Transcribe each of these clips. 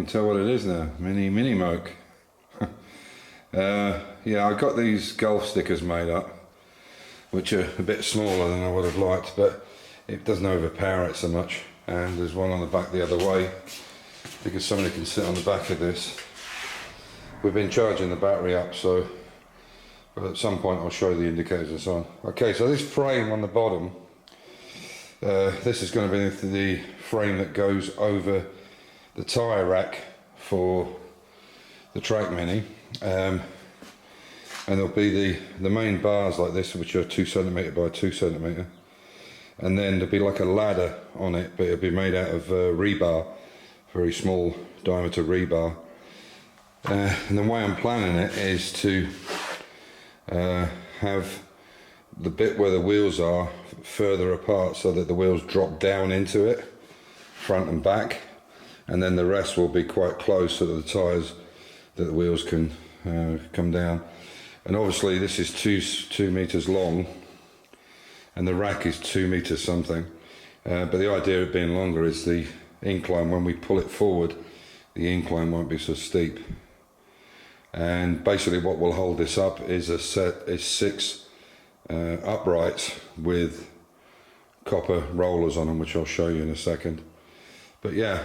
can tell what it is now. Mini Moke. Yeah, I got these golf stickers made up, which are a bit smaller than I would have liked, but it doesn't overpower it so much. And there's one on the back the other way, because somebody can sit on the back of this. We've been charging the battery up, so but at some point I'll show you the indicators and so on. Okay, so this frame on the bottom, this is going to be the frame that goes over the tyre rack for the Track Mini. And there'll be the main bars like this, which are 2 cm by 2 cm, and then there'll be like a ladder on it, but it'll be made out of rebar, very small diameter rebar. And the way I'm planning it is to have the bit where the wheels are further apart, so that the wheels drop down into it, front and back, and then the rest will be quite close, so that the tyres, that the wheels can come down. And obviously this is two meters long, and the rack is 2 meters something. But the idea of being longer is the incline. When we pull it forward, the incline won't be so steep. And basically what will hold this up is 6 uprights with copper rollers on them, which I'll show you in a second. But yeah,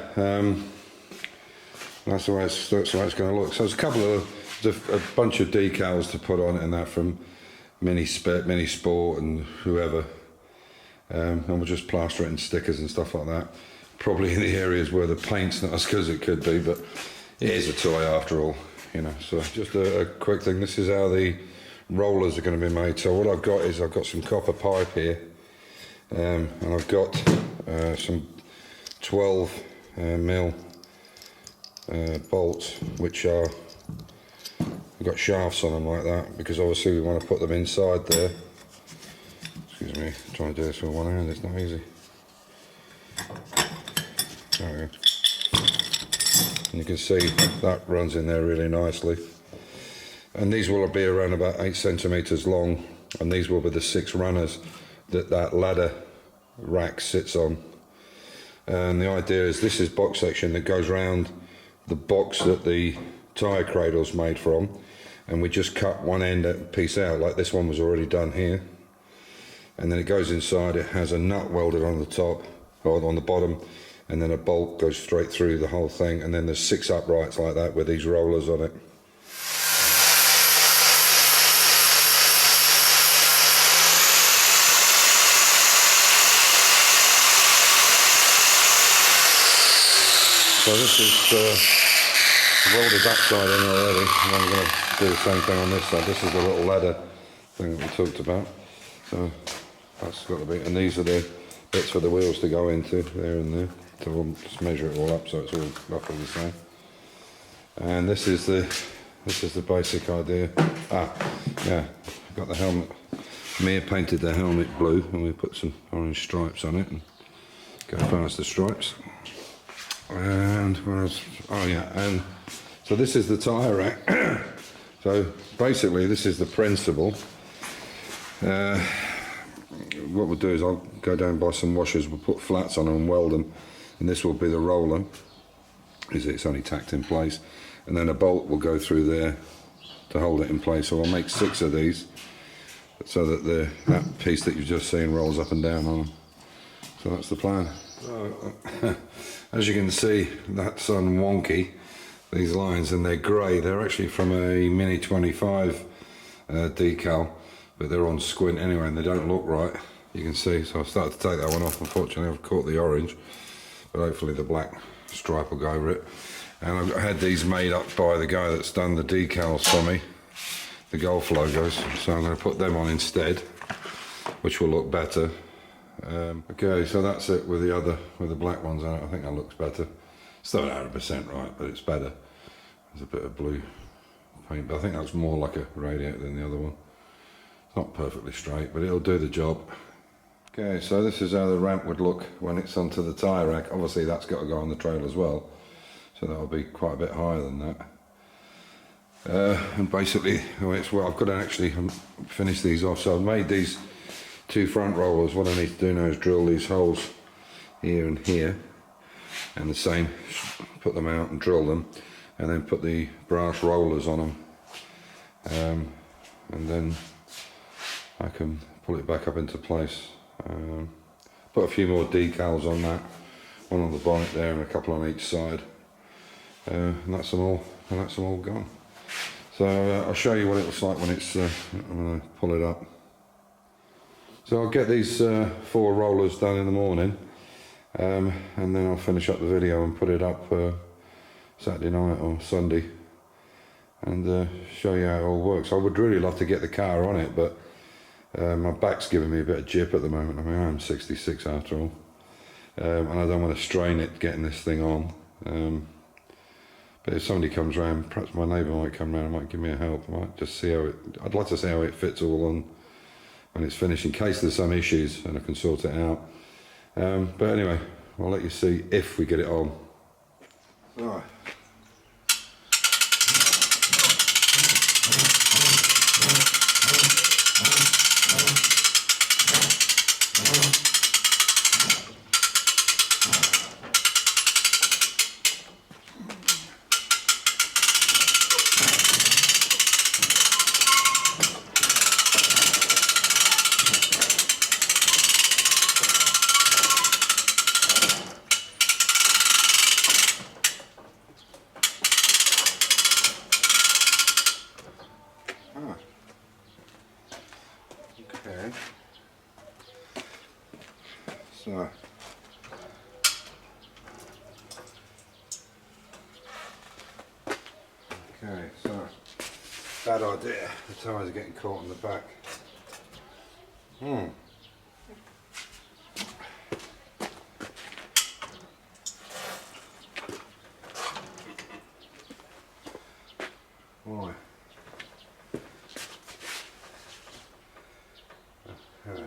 that's the way it's going to look. So there's a bunch of decals to put on it, and that from Mini Sport and whoever, and we'll just plaster it in stickers and stuff like that, probably in the areas where the paint's not as good as it could be, but it is a toy after all, you know. So just a quick thing, this is how the rollers are going to be made. So what I've got is I've got some copper pipe here, and I've got some 12 mil bolts, which are, we've got shafts on them like that, because obviously we want to put them inside there. Excuse me, trying to do this with one hand, it's not easy. There we go. And you can see that runs in there really nicely. And these will be around about 8 centimeters long, and these will be the 6 runners that ladder rack sits on. And the idea is this is box section that goes around the box that the tyre cradle's made from, and we just cut one end piece out, like this one was already done here, and then it goes inside. It has a nut welded on the top, or on the bottom, and then a bolt goes straight through the whole thing, and then there's 6 uprights like that with these rollers on it. So this is welded that side in already, and I'm going to do the same thing on this side. This is the little ladder thing that we talked about. So that's got to be, and these are the bits for the wheels to go into, there and there. So we'll just measure it all up so it's all roughly the same. And this is the basic idea. Yeah, got the helmet. Amir painted the helmet blue, and we put some orange stripes on it and go past the stripes. And and so this is the tyre rack. So basically this is the principle. What we'll do is I'll go down and buy some washers, we'll put flats on them and weld them, and this will be the roller, because it's only tacked in place, and then a bolt will go through there to hold it in place. So I'll make 6 of these, so that that piece that you've just seen rolls up and down on them. So that's the plan. As you can see, that's on wonky, these lines, and they're grey. They're actually from a Mini 25 decal, but they're on squint anyway, and they don't look right, you can see. So I've started to take that one off. Unfortunately I've caught the orange, but hopefully the black stripe will go over it. And I've had these made up by the guy that's done the decals for me, the golf logos, so I'm going to put them on instead, which will look better. Okay, so that's it with the black ones on it. I think that looks better. Still not 100% right, but it's better. There's a bit of blue paint, but I think that's more like a radiator than the other one. It's not perfectly straight, but it'll do the job. Okay, so this is how the ramp would look when it's onto the tyre rack. Obviously that's got to go on the trail as well, so that'll be quite a bit higher than that. And basically, well, I've got to actually finish these off. So I've made these 2 front rollers. What I need to do now is drill these holes here and here, and the same, put them out and drill them, and then put the brass rollers on them, and then I can pull it back up into place. Put a few more decals on that, one on the bonnet there and a couple on each side, and that's them all gone. So I'll show you what it looks like when it's when I pull it up. So I'll get these 4 rollers done in the morning, and then I'll finish up the video and put it up Saturday night or Sunday, and show you how it all works. I would really love to get the car on it, but my back's giving me a bit of jip at the moment. I mean, I'm 66 after all, and I don't want to strain it getting this thing on. But if somebody comes round, perhaps my neighbour might come round and might give me a help. I might just see how it, I'd like to see how it fits all on when it's finished, in case there's some issues and I can sort it out. But anyway, I'll let you see if we get it on. Right. Okay. So. Okay, so bad idea. The tyres are getting caught in the back. Why? Okay.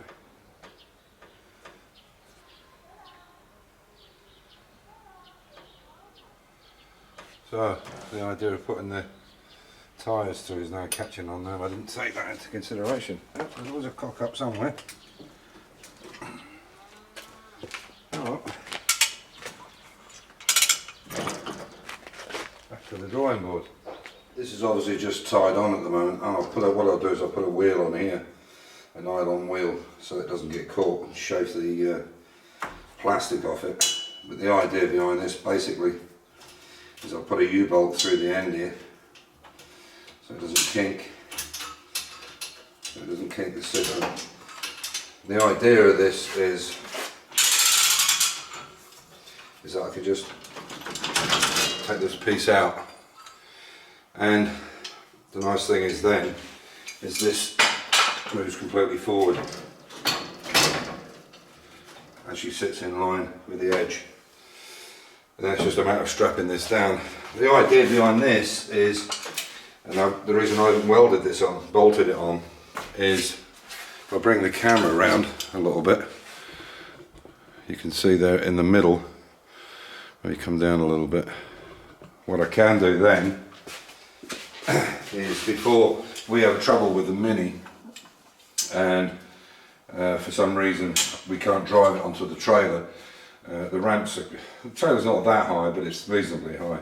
So the idea of putting the tyres through is now catching on them. I didn't take that into consideration. Oh, there's always a cock up somewhere. Oh, back to the drawing board. This is obviously just tied on at the moment. And what I'll do is I'll put a wheel on here, a nylon wheel, so it doesn't get caught and shave the plastic off it. But the idea behind this basically is I'll put a U-bolt through the end here so it doesn't kink. The cylinder. The idea of this is that I could just take this piece out, and the nice thing is then is this moves completely forward and she sits in line with the edge. And then it's just a matter of strapping this down. The idea behind this is, and the reason I haven't welded this on, bolted it on, is if I bring the camera around a little bit, you can see there in the middle, maybe come down a little bit. What I can do then is, before we have trouble with the Mini and for some reason we can't drive it onto the trailer, the trailer's not that high, but it's reasonably high.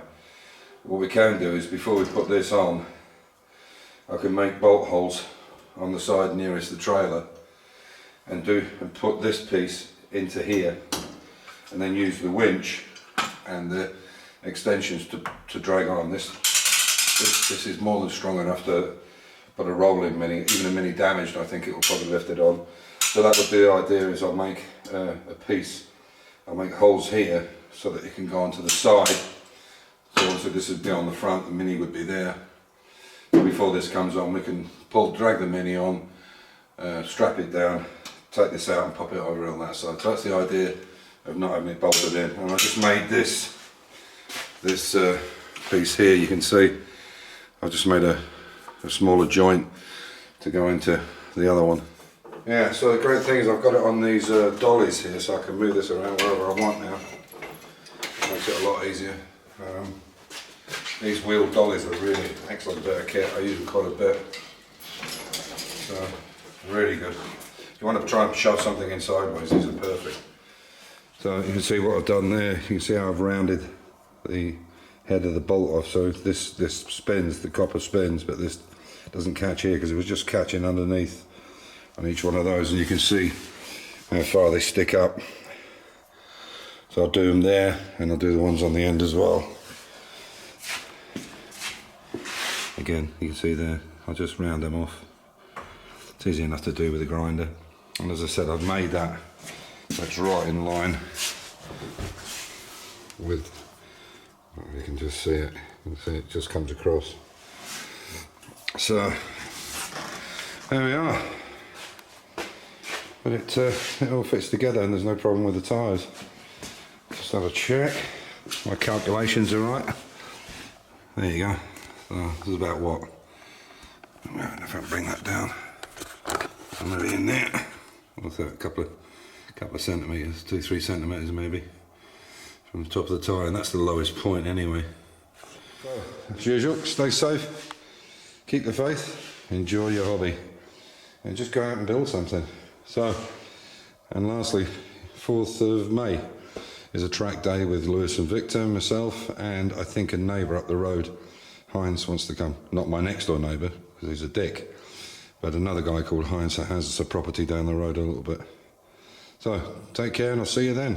What we can do is, before we put this on, I can make bolt holes on the side nearest the trailer and put this piece into here, and then use the winch and the extensions to drag on. This is more than strong enough to put a rolling Mini. Even a Mini damaged, I think it will probably lift it on. So that would be the idea, is I'll make a piece. I'll make holes here so that it can go onto the side. So obviously this would be on the front, the Mini would be there. Before this comes on, we can drag the Mini on, strap it down, take this out and pop it over on that side. So that's the idea of not having it bolted in. And I just made this piece here. You can see I've just made a smaller joint to go into the other one. Yeah, so the great thing is I've got it on these dollies here, so I can move this around wherever I want now. It makes it a lot easier. These wheel dollies are really excellent bit of kit. I use them quite a bit. So, really good. If you want to try and shove something in sideways, these are perfect. So you can see what I've done there. You can see how I've rounded the head of the bolt off, so this spins, the copper spins, but this doesn't catch here because it was just catching underneath on each one of those, and you can see how far they stick up. So I'll do them there, and I'll do the ones on the end as well. Again, you can see there, I'll just round them off. It's easy enough to do with a grinder, and as I said, I've made that so it's right in line with, you can just see it, you can see it just comes across. So there we are, but it all fits together and there's no problem with the tyres. Just have a check, my calculations are right. There you go. So this is about what? If I bring that down, maybe in there. What's that? A couple of centimetres, 2-3 centimetres maybe, from the top of the tyre, and that's the lowest point anyway. So, as usual, stay safe, keep the faith, enjoy your hobby, and just go out and build something. So, and lastly, 4th of May is a track day with Lewis and Victor, myself, and I think a neighbour up the road. Heinz wants to come. Not my next door neighbour, because he's a dick, but another guy called Heinz that has a property down the road a little bit. So, take care and I'll see you then.